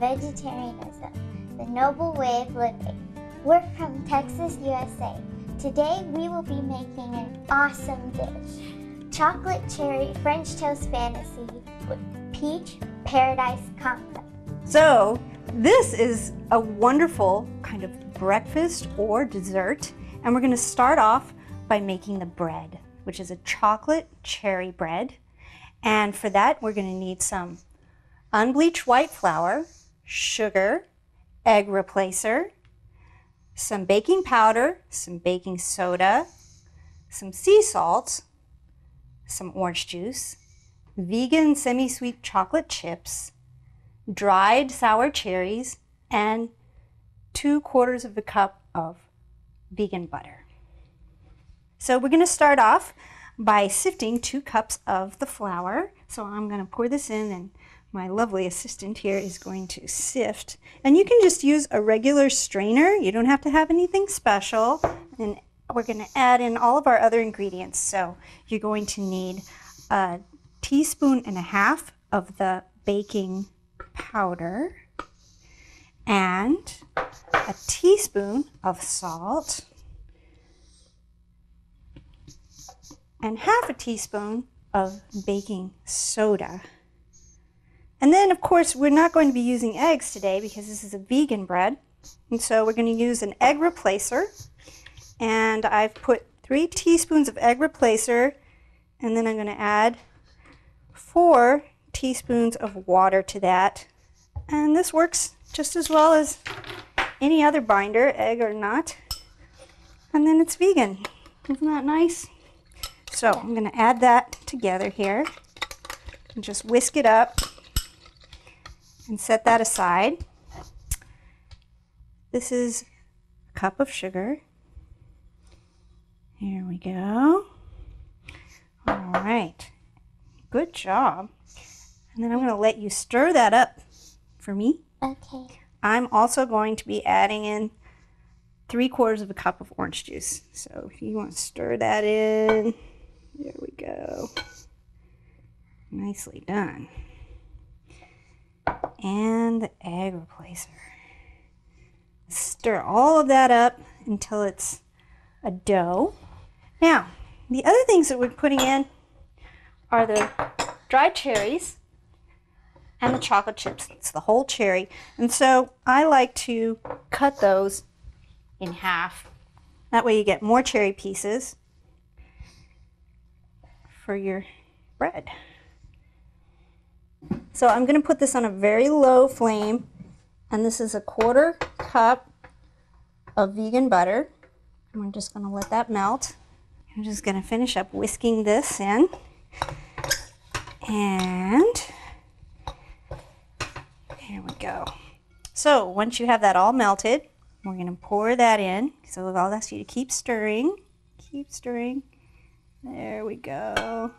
vegetarianism, the noble way of living. We're from Texas, USA. Today we will be making an awesome dish. Chocolate cherry French toast fantasy with peach paradise compote. So this is a wonderful kind of breakfast or dessert, and we're going to start off by making the bread, which is a chocolate cherry bread. And for that we're going to need some unbleached white flour, sugar, egg replacer, some baking powder, some baking soda, some sea salt, some orange juice, vegan semi-sweet chocolate chips, dried sour cherries, and 2/4 of a cup of vegan butter. So we're going to start off by sifting 2 cups of the flour. So I'm going to pour this in, and my lovely assistant here is going to sift. And you can just use a regular strainer. You don't have to have anything special. And we're going to add in all of our other ingredients. So you're going to need 1.5 teaspoons of the baking powder and 1 teaspoon of salt and 1/2 teaspoon of baking soda. And then, of course, we're not going to be using eggs today because this is a vegan bread. And so we're going to use an egg replacer. And I've put 3 teaspoons of egg replacer, and then I'm going to add 4 teaspoons of water to that. And this works just as well as any other binder, egg or not. And then it's vegan. Isn't that nice? So I'm going to add that together here and just whisk it up and set that aside. This is a cup of sugar. Here we go. All right. Good job. And then I'm going to let you stir that up for me. Okay. I'm also going to be adding in 3/4 of a cup of orange juice. So if you want to stir that in, there we go. Nicely done. And the egg replacer. Stir all of that up until it's a dough. Now, the other things that we're putting in are the dried cherries and the chocolate chips. It's the whole cherry. And so I like to cut those in half. That way you get more cherry pieces for your bread. So I'm going to put this on a very low flame, and this is 1/4 cup of vegan butter. And we're just going to let that melt. I'm just going to finish up whisking this in. And here we go. So once you have that all melted, we're going to pour that in. So I'll ask you to keep stirring. Keep stirring. There we go.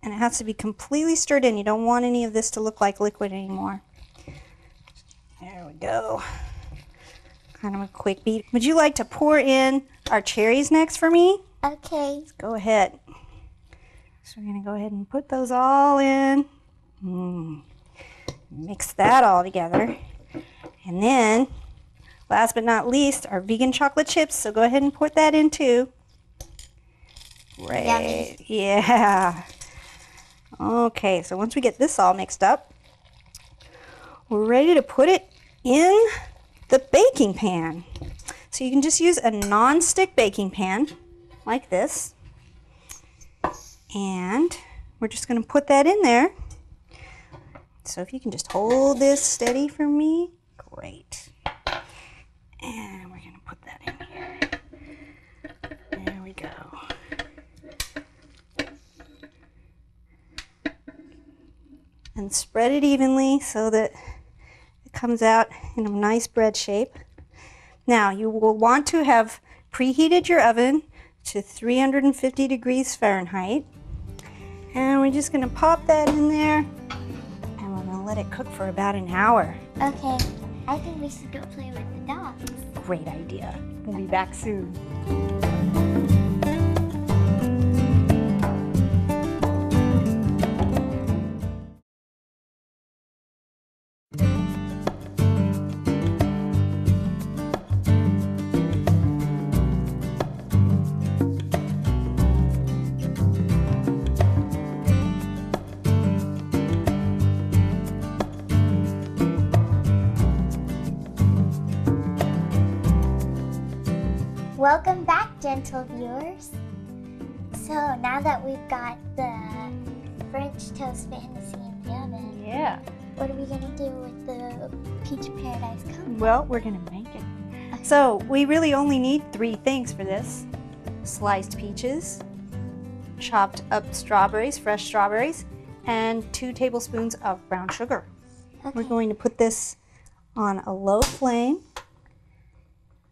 And it has to be completely stirred in. You don't want any of this to look like liquid anymore. There we go. Kind of a quick beat. Would you like to pour in our cherries next for me? Okay. Go ahead. So we're going to go ahead and put those all in. Mix that all together. And then, last but not least, our vegan chocolate chips. So go ahead and put that in too. Great. Yummy. Yeah. Okay, so once we get this all mixed up, we're ready to put it in the baking pan. So you can just use a non-stick baking pan like this. And we're just going to put that in there. So if you can just hold this steady for me, great. And we're going to put that in here. There we go. And spread it evenly so that it comes out in a nice bread shape. Now you will want to have preheated your oven to 350 degrees Fahrenheit. And we're just going to pop that in there, and we're going to let it cook for about an hour. Okay. I think we should go play with the dogs. Great idea. We'll be back soon. Welcome back, gentle viewers. So now that we've got the French toast fantasy in the oven, Yeah. what are we gonna do with the peach paradise compote? Well, we're gonna make it. So we really only need 3 things for this. Sliced peaches, chopped up strawberries, fresh strawberries, and 2 tablespoons of brown sugar. Okay. We're going to put this on a low flame,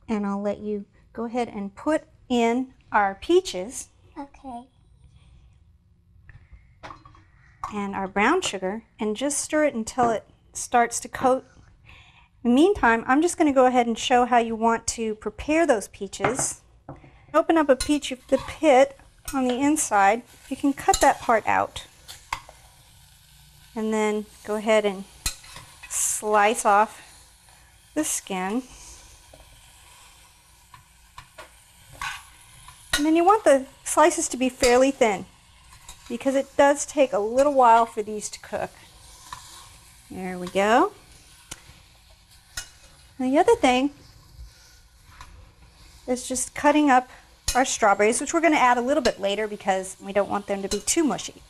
and I'll let you go ahead and put in our peaches Okay. and our brown sugar and just stir it until it starts to coat. In the meantime, I'm just going to go ahead and show how you want to prepare those peaches. Open up a peach with the pit on the inside. You can cut that part out and then go ahead and slice off the skin. And then you want the slices to be fairly thin because it does take a little while for these to cook. There we go. And the other thing is just cutting up our strawberries, which we're going to add a little bit later because we don't want them to be too mushy.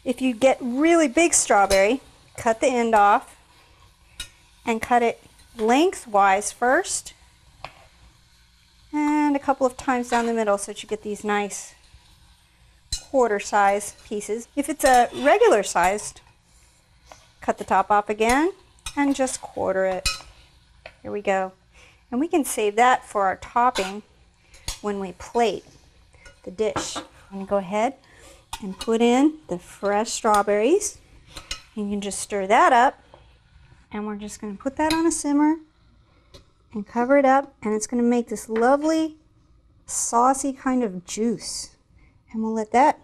If you get really big strawberry, cut the end off and cut it lengthwise first and a couple of times down the middle so that you get these nice quarter size pieces. If it's a regular sized, cut the top off again and just quarter it. Here we go. And we can save that for our topping when we plate the dish. I'm going to go ahead and put in the fresh strawberries. You can just stir that up, and we're just going to put that on a simmer and cover it up, and it's going to make this lovely saucy kind of juice. And we'll let that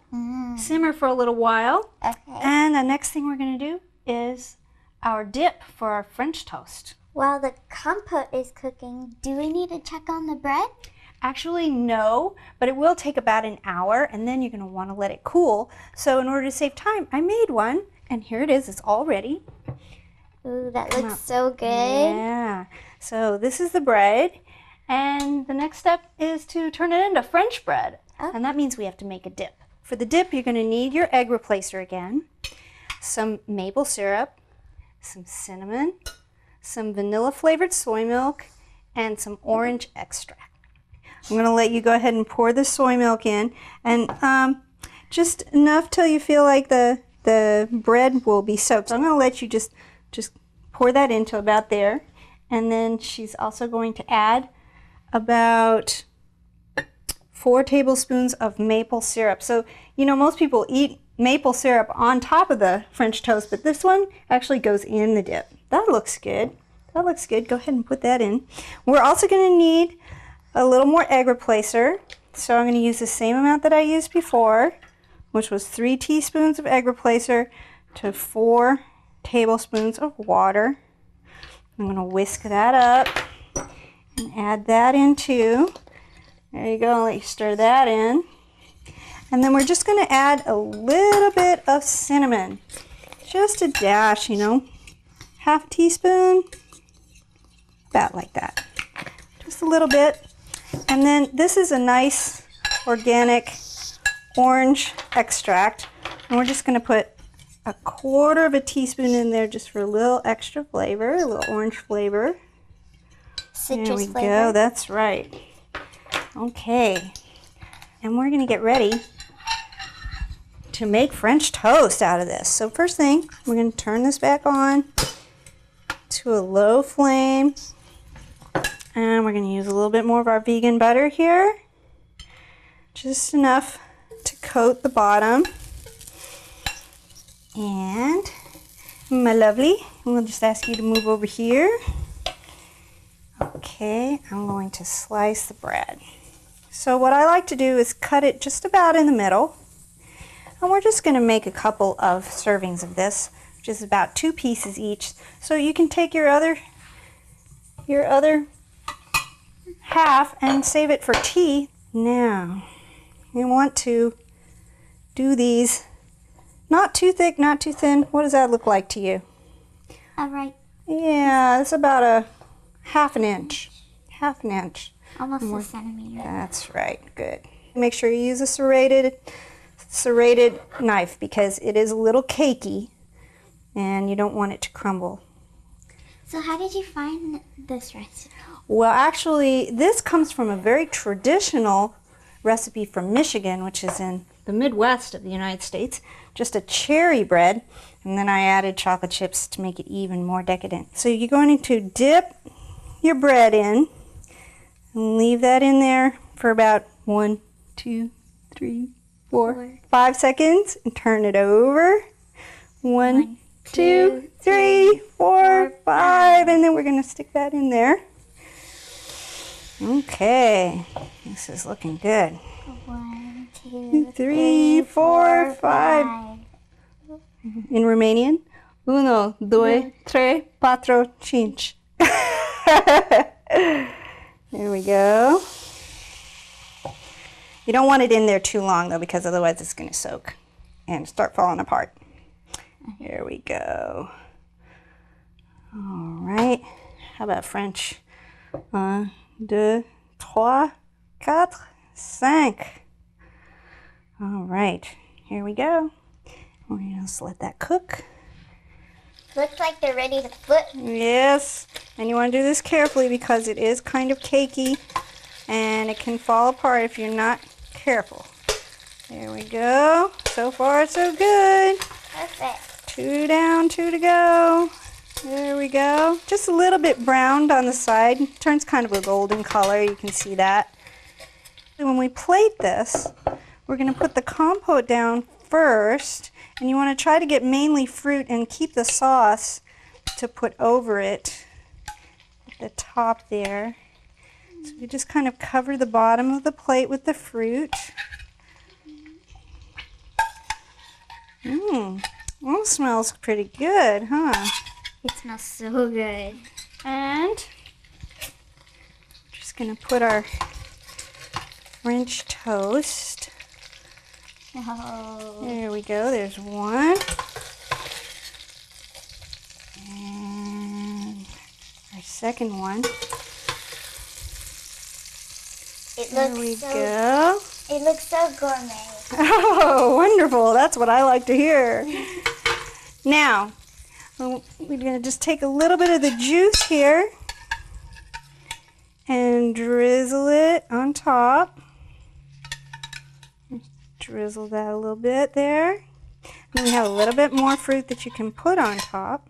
simmer for a little while. Okay. And the next thing we're going to do is our dip for our French toast. While the compote is cooking, do we need to check on the bread? Actually, no, but it will take about an hour, and then you're going to want to let it cool. So in order to save time, I made one, and here it is. It's all ready. Ooh, that looks so good. Yeah. So this is the bread, and the next step is to turn it into French bread. Oh. And that means we have to make a dip. For the dip, you're going to need your egg replacer again, some maple syrup, some cinnamon, some vanilla flavored soy milk, and some orange extract. I'm going to let you go ahead and pour the soy milk in, and just enough till you feel like the bread will be soaked. So I'm going to let you just pour that into about there. And then she's also going to add about 4 tablespoons of maple syrup. So, you know, most people eat maple syrup on top of the French toast, but this one actually goes in the dip. That looks good. That looks good. Go ahead and put that in. We're also going to need a little more egg replacer. So I'm going to use the same amount that I used before, which was 3 teaspoons of egg replacer to 4 tablespoons of water. I'm going to whisk that up and add that in too. There you go. I'll let you stir that in. And then we're just going to add a little bit of cinnamon. Just a dash, you know. Half a teaspoon. About like that. Just a little bit. And then this is a nice organic orange extract. And we're just going to put a 1/4 teaspoon in there just for a little extra flavor, a little orange flavor. Citrus there we flavor. go, that's right. Okay, and we're going to get ready to make French toast out of this. So first thing, we're going to turn this back on to a low flame, and we're going to use a little bit more of our vegan butter here, just enough to coat the bottom. And my lovely, we'll just ask you to move over here. Okay, I'm going to slice the bread. So what I like to do is cut it just about in the middle. And we're just going to make a couple of servings of this, which is about 2 pieces each. So you can take your other half and save it for tea. Now, you want to do these not too thick, not too thin. What does that look like to you? All right. Yeah, it's about a half an inch. Almost a centimeter. That's right, good. Make sure you use a serrated knife because it is a little cakey and you don't want it to crumble. So how did you find this recipe? Well, actually, this comes from a very traditional recipe from Michigan, which is in the Midwest of the United States. Just a cherry bread, and then I added chocolate chips to make it even more decadent. So you're going to dip your bread in and leave that in there for about 1, 2, 3, 4, 5 seconds and turn it over. 1, 2, 3, 4, 5, and then we're going to stick that in there. Okay, this is looking good. 1, 2, 3, 4, 5. In Romanian, 1, 2, 3, 4, 5. There we go. You don't want it in there too long though, because otherwise it's going to soak and start falling apart. Here we go. All right. How about French? 1, 2, 3, 4, 5. All right. Here we go. We're going to just let that cook. Looks like they're ready to flip. Yes. And you want to do this carefully because it is kind of cakey and it can fall apart if you're not careful. There we go. So far, so good. Perfect. 2 down, 2 to go. There we go. Just a little bit browned on the side. Turns kind of a golden color. You can see that. When we plate this, we're going to put the compote down first. And you want to try to get mainly fruit and keep the sauce to put over it at the top there. So you just kind of cover the bottom of the plate with the fruit. Well, smells pretty good, huh? It smells so good. And just going to put our French toast. Oh. There we go. There's one. And our second one. There we go. It looks so gourmet. Oh, wonderful. That's what I like to hear. Now, we're going to just take a little bit of the juice here and drizzle it on top. Drizzle that a little bit there. And we have a little bit more fruit that you can put on top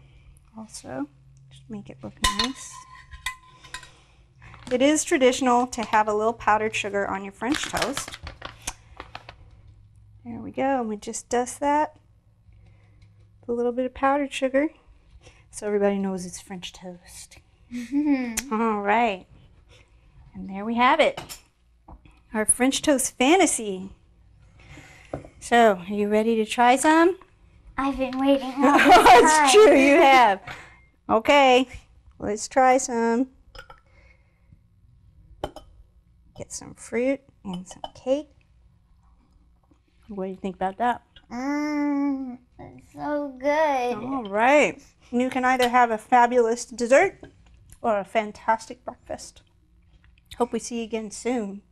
also. Just make it look nice. It is traditional to have a little powdered sugar on your French toast. There we go. And we just dust that with a little bit of powdered sugar so everybody knows it's French toast. All right. And there we have it. Our French toast fantasy. So, are you ready to try some? I've been waiting all this time. That's true, you have. Okay, let's try some. Get some fruit and some cake. What do you think about that? It's so good. All right. You can either have a fabulous dessert or a fantastic breakfast. Hope we see you again soon.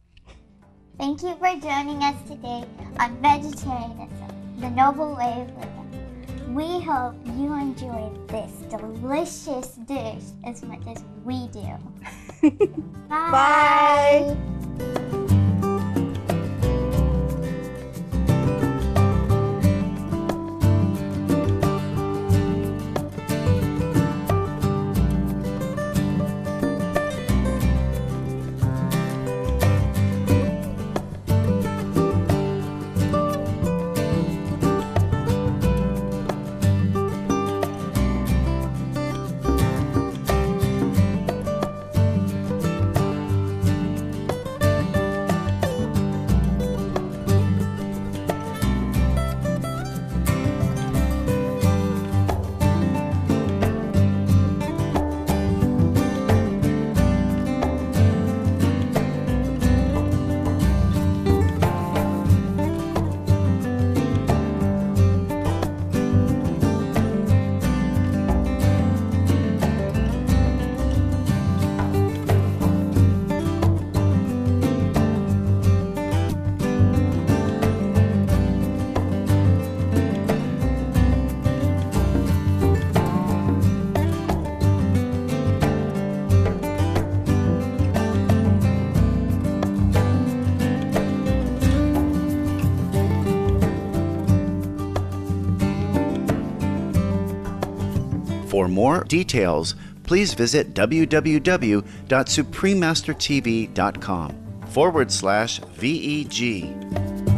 Thank you for joining us today on Vegetarianism, the Noble Way of Living. We hope you enjoyed this delicious dish as much as we do. Bye. Bye. For more details, please visit www.suprememastertv.com/VEG.